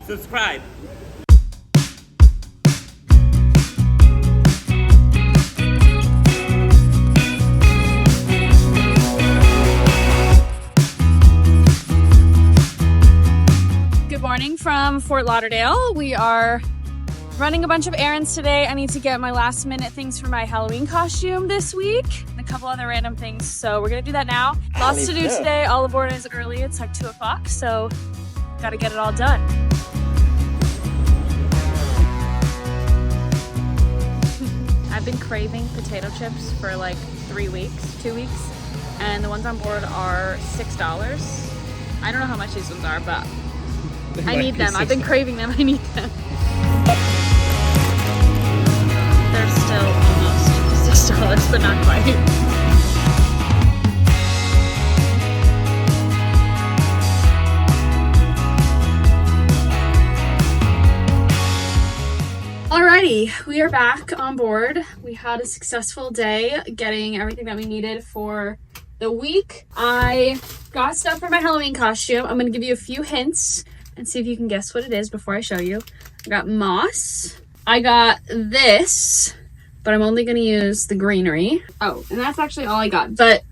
subscribe. Good morning from Fort Lauderdale. We are running a bunch of errands today. I need to get my last minute things for my Halloween costume this week and a couple other random things. So we're gonna do that now. Lots to do today. All aboard is early. It's like 2 o'clock. So gotta get it all done. I've been craving potato chips for like 2 weeks. And the ones on board are $6. I don't know how much these ones are, but I need them. I've been craving them. I need them. They're still almost $6, but not quite. Alrighty, we are back on board. We had a successful day getting everything that we needed for the week. I got stuff for my Halloween costume. I'm gonna give you a few hints and see if you can guess what it is before I show you. I got moss. I got this, but I'm only gonna use the greenery. Oh, and that's actually all I got. But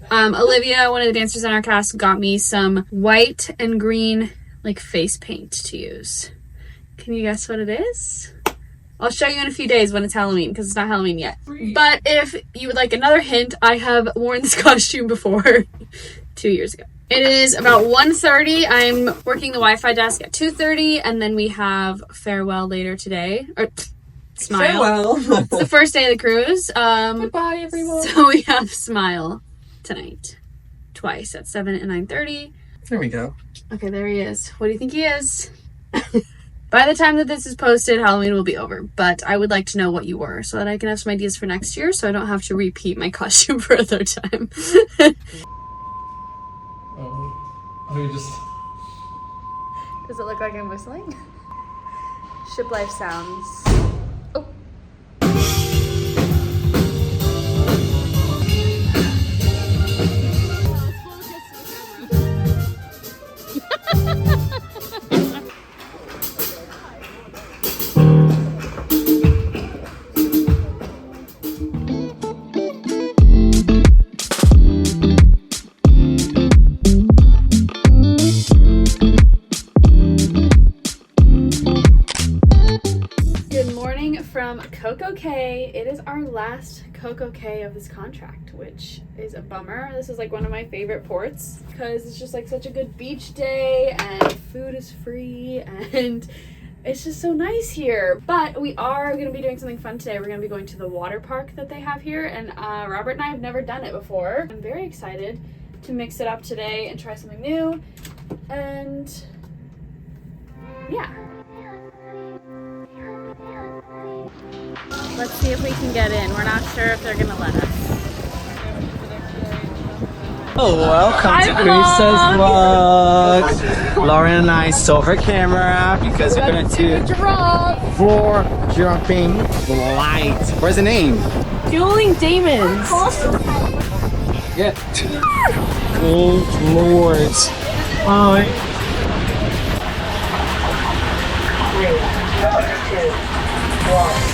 Olivia, one of the dancers in our cast, got me some white and green like face paint to use. Can you guess what it is? I'll show you in a few days when it's Halloween, because it's not Halloween yet. But if you would like another hint, I have worn this costume before 2 years ago. It is about 1:30. I'm working the Wi-Fi desk at 2:30, and then we have farewell later today. Or smile. Farewell. It's the first day of the cruise. Goodbye, everyone. So we have smile tonight, twice at 7 and 9:30. There we go. Okay, there he is. What do you think he is? By the time that this is posted, Halloween will be over, but I would like to know what you were so that I can have some ideas for next year so I don't have to repeat my costume for a third time. You just... Does it look like I'm whistling? Ship life sounds. Oh. From CoCo Cay. It is our last CoCo Cay of this contract, which is a bummer. This is like one of my favorite ports because it's just like such a good beach day and food is free and it's just so nice here. But we are going to be doing something fun today. We're going to be going to the water park that they have here, and Robert and I have never done it before. I'm very excited to mix it up today and try something new, and yeah. Let's see if we can get in. We're not sure if they're gonna let us. Oh, welcome to Krista's vlog. Lauren and I stole her camera because we're gonna do floor jumping light. Where's the name? Dueling Demons. Yeah. Oh Lord. Hi. 3, 2, 1.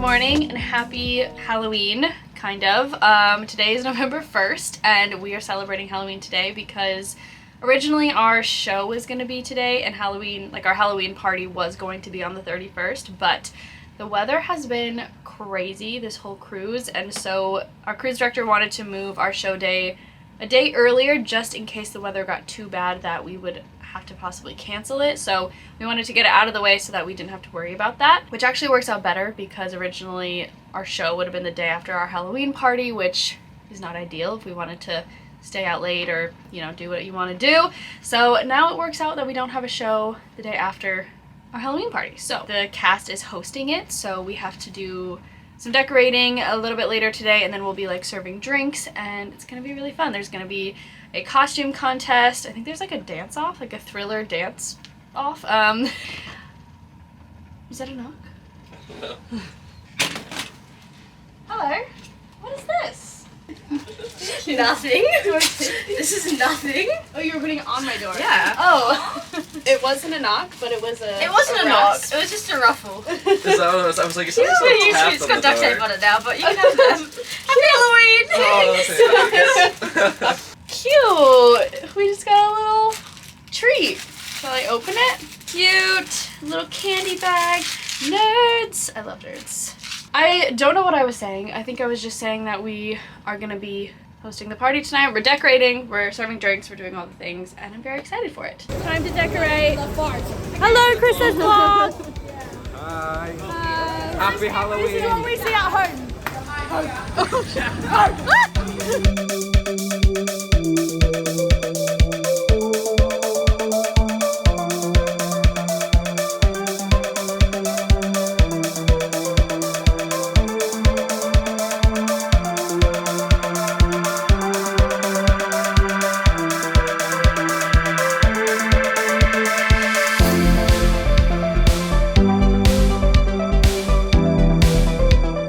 morning and happy Halloween, kind of. Today is November 1st and we are celebrating Halloween today because originally our show was going to be today and Halloween, like our Halloween party was going to be on the 31st, but the weather has been crazy this whole cruise, and so our cruise director wanted to move our show day a day earlier just in case the weather got too bad that we would have to possibly cancel it. So we wanted to get it out of the way so that we didn't have to worry about that, which actually works out better because originally our show would have been the day after our Halloween party, which is not ideal if we wanted to stay out late or, you know, do what you want to do. So now it works out that we don't have a show the day after our Halloween party. So the cast is hosting it, so we have to do some decorating a little bit later today, and then we'll be like serving drinks, and it's gonna be really fun. There's gonna be a costume contest. I think there's like a dance off, like a thriller dance off. Is that a knock? No. Hello. What is this? Nothing. This is nothing. Oh, you were putting it on my door. Yeah. Oh. It wasn't a knock, but it was a. It wasn't a knock. rasp. It was just a ruffle. Is that what it was? I was like, it's Yeah, like usually tapped it's on got the duct door. tape on it now, but you can have them. Happy Halloween. Oh, okay. Cute. We just got a little treat. Shall I open it? Cute. Little candy bag. Nerds. I love nerds. I don't know what I was saying. I think I was just saying that we are going to be hosting the party tonight. We're decorating, we're serving drinks, we're doing all the things, and I'm very excited for it. Time to decorate. Hello, Krista's vlog. Hi. Happy Halloween. This is what we see at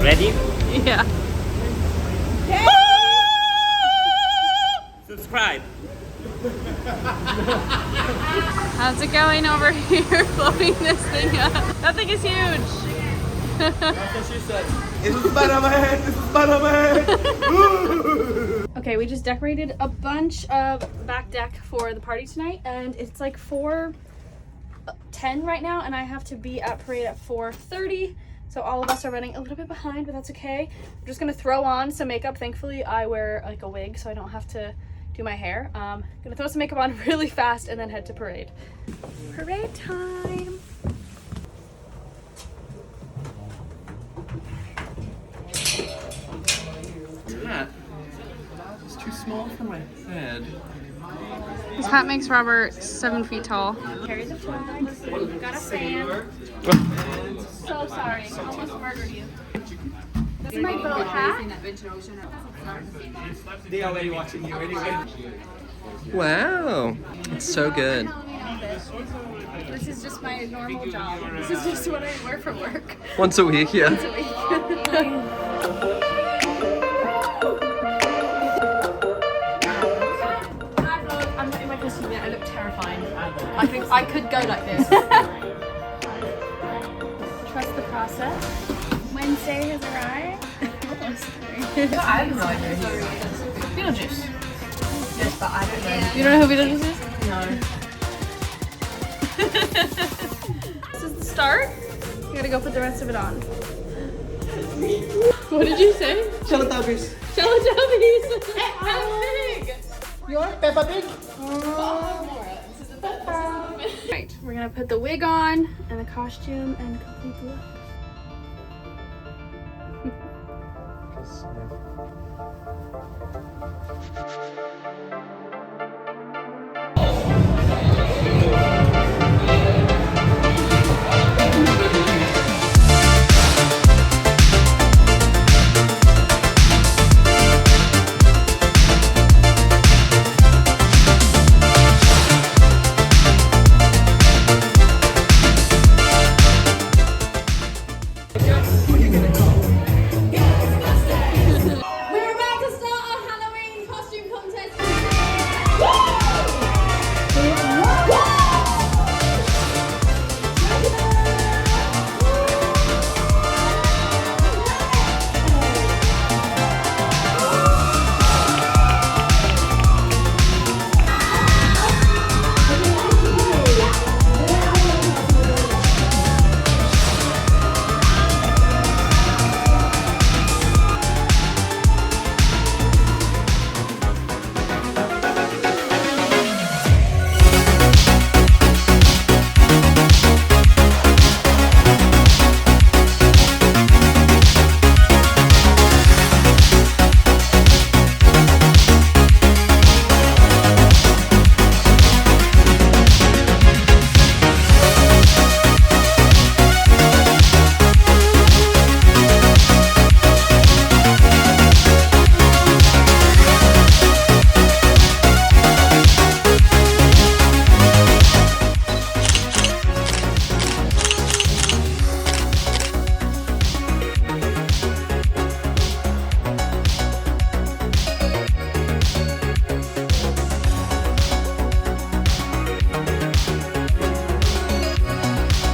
Ready? Yeah. Subscribe. How's it going over here floating this thing up? That thing is huge. This is Spider-Man. This is Spider-Man. Okay, we just decorated a bunch of the back deck for the party tonight, and it's like 4:10 right now, and I have to be at parade at 4:30. So all of us are running a little bit behind, but that's okay. I'm just gonna throw on some makeup. Thankfully, I wear like a wig, so I don't have to do my hair. Gonna throw some makeup on really fast and then head to parade. Parade time. Hat. It's too small for my head. This hat makes Robert 7 feet tall. Carry the flag. Got a fan. So sorry. I almost murdered you. This is my boat hat. They already watching you anyway. Wow. It's so good. This is just my normal job. This is just what I wear for work. Once a week, yeah. I'm not in my costume yet. I look terrifying. I think I could go like this. Trust the process. Wednesday has arrived. I have no idea who it is. Beetlejuice. Yes, but I don't know. You don't know who Beetlejuice is? No. This is the start. You gotta go put the rest of it on. What did you say? Teletubbies. Teletubbies! How big? You want Peppa Pig? Right, we're gonna put the wig on and the costume and complete the look.